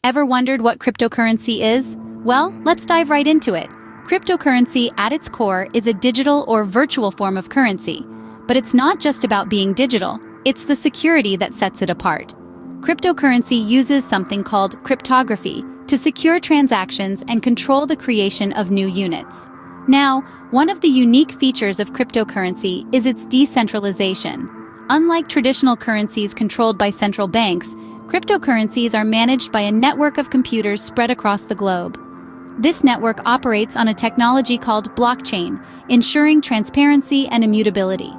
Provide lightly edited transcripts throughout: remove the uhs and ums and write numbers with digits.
Ever wondered what cryptocurrency is? Well, let's dive right into it. Cryptocurrency, at its core, is a digital or virtual form of currency. But it's not just about being digital, it's the security that sets it apart. Cryptocurrency uses something called cryptography to secure transactions and control the creation of new units. Now, one of the unique features of cryptocurrency is its decentralization. Unlike traditional currencies controlled by central banks, cryptocurrencies are managed by a network of computers spread across the globe. This network operates on a technology called blockchain, ensuring transparency and immutability.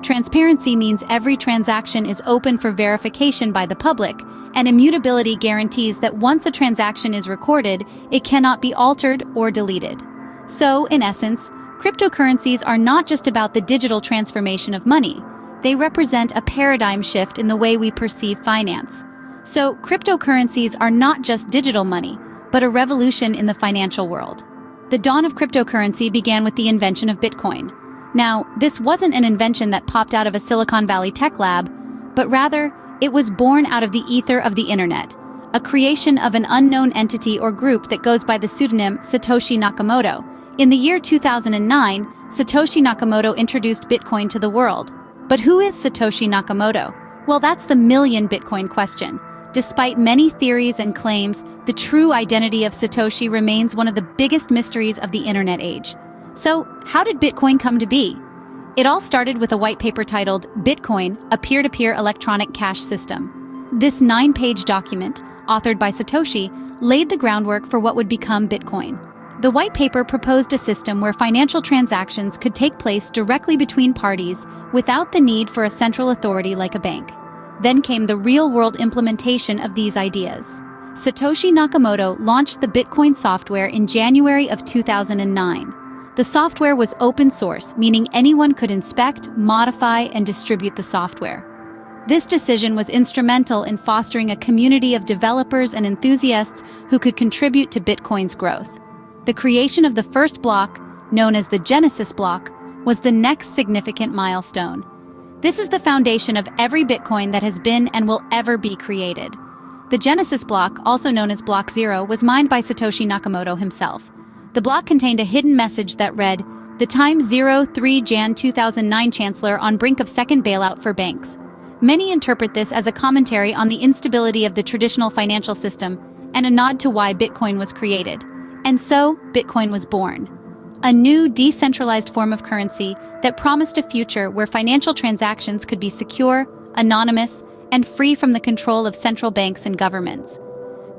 Transparency means every transaction is open for verification by the public, and immutability guarantees that once a transaction is recorded, it cannot be altered or deleted. So, in essence, cryptocurrencies are not just about the digital transformation of money. They represent a paradigm shift in the way we perceive finance. So, cryptocurrencies are not just digital money, but a revolution in the financial world. The dawn of cryptocurrency began with the invention of Bitcoin. Now, this wasn't an invention that popped out of a Silicon Valley tech lab, but rather, it was born out of the ether of the internet, a creation of an unknown entity or group that goes by the pseudonym Satoshi Nakamoto. In the year 2009, Satoshi Nakamoto introduced Bitcoin to the world. But who is Satoshi Nakamoto? Well, that's the million Bitcoin question. Despite many theories and claims, the true identity of Satoshi remains one of the biggest mysteries of the internet age. So, how did Bitcoin come to be? It all started with a white paper titled Bitcoin, a peer-to-peer electronic cash system. This 9-page document, authored by Satoshi, laid the groundwork for what would become Bitcoin. The white paper proposed a system where financial transactions could take place directly between parties without the need for a central authority like a bank. Then came the real-world implementation of these ideas. Satoshi Nakamoto launched the Bitcoin software in January of 2009. The software was open source, meaning anyone could inspect, modify, and distribute the software. This decision was instrumental in fostering a community of developers and enthusiasts who could contribute to Bitcoin's growth. The creation of the first block, known as the Genesis block, was the next significant milestone. This is the foundation of every Bitcoin that has been and will ever be created. The Genesis block, also known as Block 0, was mined by Satoshi Nakamoto himself. The block contained a hidden message that read, "The time 03 Jan 2009 Chancellor on brink of second bailout for banks." Many interpret this as a commentary on the instability of the traditional financial system and a nod to why Bitcoin was created. And so, Bitcoin was born. A new, decentralized form of currency that promised a future where financial transactions could be secure, anonymous, and free from the control of central banks and governments.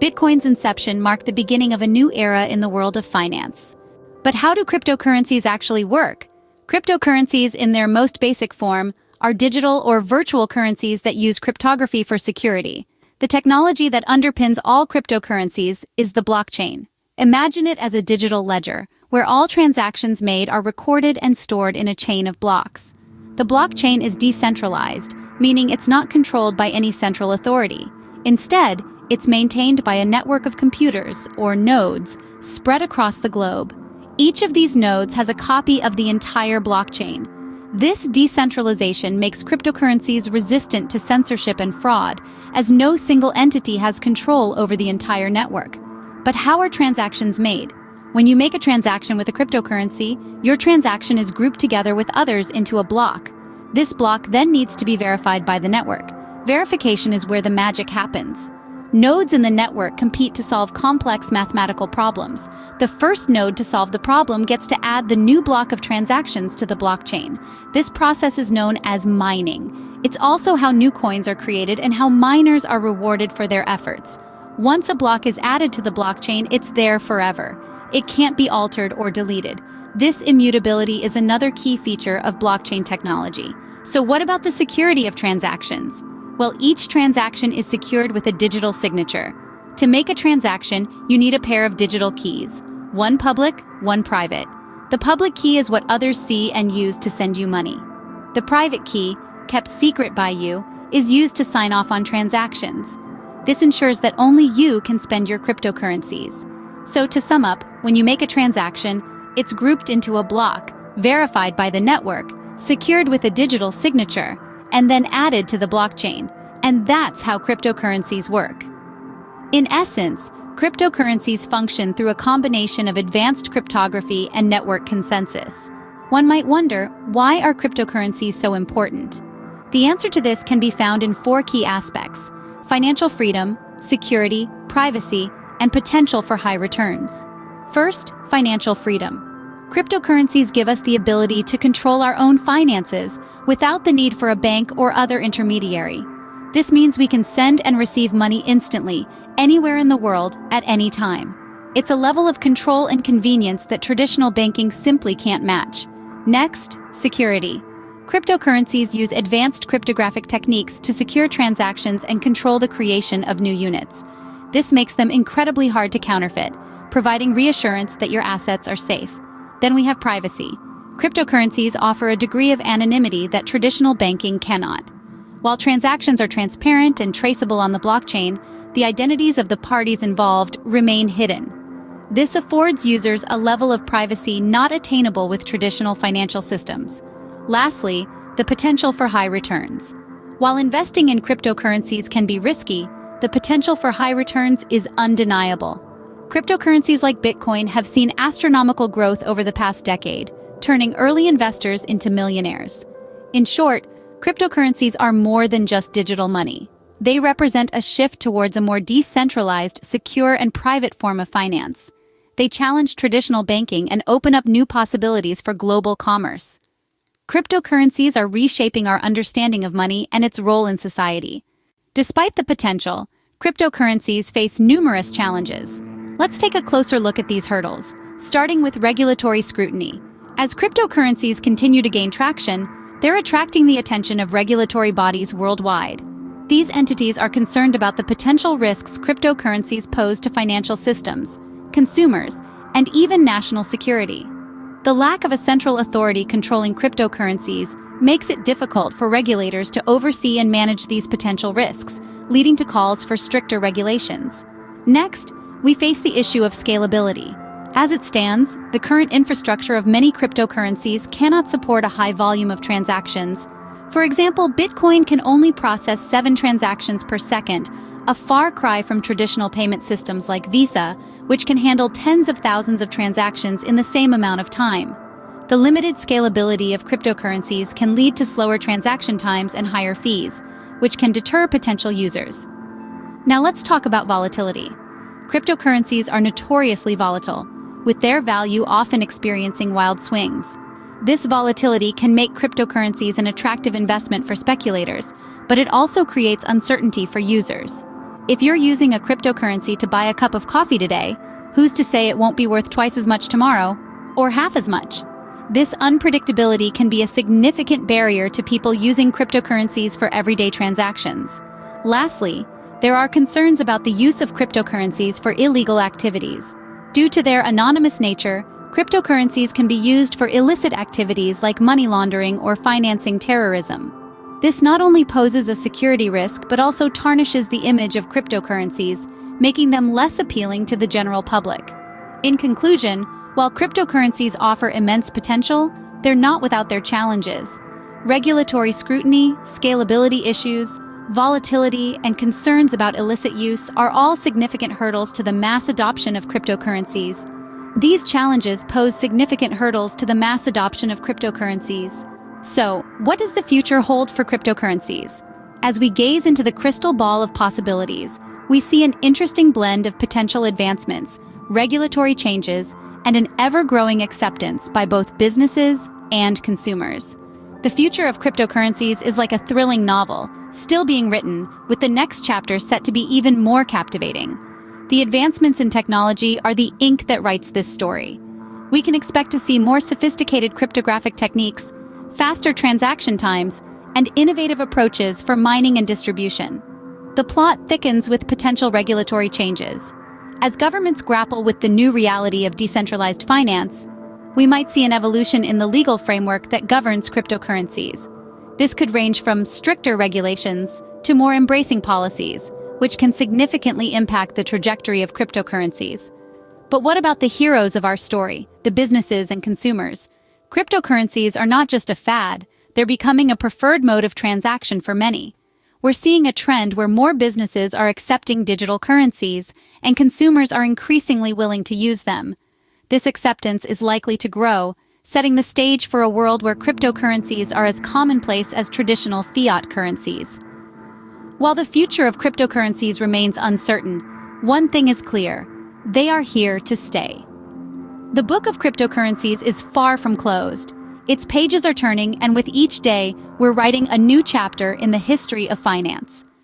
Bitcoin's inception marked the beginning of a new era in the world of finance. But how do cryptocurrencies actually work? Cryptocurrencies, in their most basic form, are digital or virtual currencies that use cryptography for security. The technology that underpins all cryptocurrencies is the blockchain. Imagine it as a digital ledger, where all transactions made are recorded and stored in a chain of blocks. The blockchain is decentralized, meaning it's not controlled by any central authority. Instead, it's maintained by a network of computers, or nodes, spread across the globe. Each of these nodes has a copy of the entire blockchain. This decentralization makes cryptocurrencies resistant to censorship and fraud, as no single entity has control over the entire network. But how are transactions made? When you make a transaction with a cryptocurrency, your transaction is grouped together with others into a block. This block then needs to be verified by the network. Verification is where the magic happens. Nodes in the network compete to solve complex mathematical problems. The first node to solve the problem gets to add the new block of transactions to the blockchain. This process is known as mining. It's also how new coins are created and how miners are rewarded for their efforts. Once a block is added to the blockchain, it's there forever. It can't be altered or deleted. This immutability is another key feature of blockchain technology. So what about the security of transactions? Well, each transaction is secured with a digital signature. To make a transaction, you need a pair of digital keys, one public, one private. The public key is what others see and use to send you money. The private key, kept secret by you, is used to sign off on transactions. This ensures that only you can spend your cryptocurrencies. So to sum up, when you make a transaction, it's grouped into a block, verified by the network, secured with a digital signature, and then added to the blockchain. And that's how cryptocurrencies work. In essence, cryptocurrencies function through a combination of advanced cryptography and network consensus. One might wonder, why are cryptocurrencies so important? The answer to this can be found in four key aspects: financial freedom, security, privacy, and potential for high returns. First, financial freedom. Cryptocurrencies give us the ability to control our own finances without the need for a bank or other intermediary. This means we can send and receive money instantly, anywhere in the world, at any time. It's a level of control and convenience that traditional banking simply can't match. Next, security. Cryptocurrencies use advanced cryptographic techniques to secure transactions and control the creation of new units. This makes them incredibly hard to counterfeit, providing reassurance that your assets are safe. Then we have privacy. Cryptocurrencies offer a degree of anonymity that traditional banking cannot. While transactions are transparent and traceable on the blockchain, the identities of the parties involved remain hidden. This affords users a level of privacy not attainable with traditional financial systems. Lastly, the potential for high returns. While investing in cryptocurrencies can be risky, the potential for high returns is undeniable. Cryptocurrencies like Bitcoin have seen astronomical growth over the past decade, turning early investors into millionaires. In short, cryptocurrencies are more than just digital money. They represent a shift towards a more decentralized, secure, and private form of finance. They challenge traditional banking and open up new possibilities for global commerce. Cryptocurrencies are reshaping our understanding of money and its role in society. Despite the potential, cryptocurrencies face numerous challenges. Let's take a closer look at these hurdles, starting with regulatory scrutiny. As cryptocurrencies continue to gain traction, they're attracting the attention of regulatory bodies worldwide. These entities are concerned about the potential risks cryptocurrencies pose to financial systems, consumers, and even national security. The lack of a central authority controlling cryptocurrencies makes it difficult for regulators to oversee and manage these potential risks, leading to calls for stricter regulations. Next, we face the issue of scalability. As it stands, the current infrastructure of many cryptocurrencies cannot support a high volume of transactions. For example, Bitcoin can only process 7 transactions per second, a far cry from traditional payment systems like Visa, which can handle tens of thousands of transactions in the same amount of time. The limited scalability of cryptocurrencies can lead to slower transaction times and higher fees, which can deter potential users. Now let's talk about volatility. Cryptocurrencies are notoriously volatile, with their value often experiencing wild swings. This volatility can make cryptocurrencies an attractive investment for speculators, but it also creates uncertainty for users. If you're using a cryptocurrency to buy a cup of coffee today, who's to say it won't be worth twice as much tomorrow, or half as much? This unpredictability can be a significant barrier to people using cryptocurrencies for everyday transactions. Lastly, there are concerns about the use of cryptocurrencies for illegal activities. Due to their anonymous nature, cryptocurrencies can be used for illicit activities like money laundering or financing terrorism. This not only poses a security risk but also tarnishes the image of cryptocurrencies, making them less appealing to the general public. In conclusion, while cryptocurrencies offer immense potential, they're not without their challenges. Regulatory scrutiny, scalability issues, volatility, and concerns about illicit use are all significant hurdles to the mass adoption of cryptocurrencies. These challenges pose significant hurdles to the mass adoption of cryptocurrencies. So, what does the future hold for cryptocurrencies? As we gaze into the crystal ball of possibilities, we see an interesting blend of potential advancements, regulatory changes, and an ever-growing acceptance by both businesses and consumers. The future of cryptocurrencies is like a thrilling novel, still being written, with the next chapter set to be even more captivating. The advancements in technology are the ink that writes this story. We can expect to see more sophisticated cryptographic techniques, faster transaction times, and innovative approaches for mining and distribution. The plot thickens with potential regulatory changes. As governments grapple with the new reality of decentralized finance, we might see an evolution in the legal framework that governs cryptocurrencies. This could range from stricter regulations to more embracing policies, which can significantly impact the trajectory of cryptocurrencies. But what about the heroes of our story, the businesses and consumers? Cryptocurrencies are not just a fad, they're becoming a preferred mode of transaction for many. we're seeing a trend where more businesses are accepting digital currencies, and consumers are increasingly willing to use them. This acceptance is likely to grow, setting the stage for a world where cryptocurrencies are as commonplace as traditional fiat currencies. While the future of cryptocurrencies remains uncertain, one thing is clear: they are here to stay. The book of cryptocurrencies is far from closed. Its pages are turning, and with each day, we're writing a new chapter in the history of finance.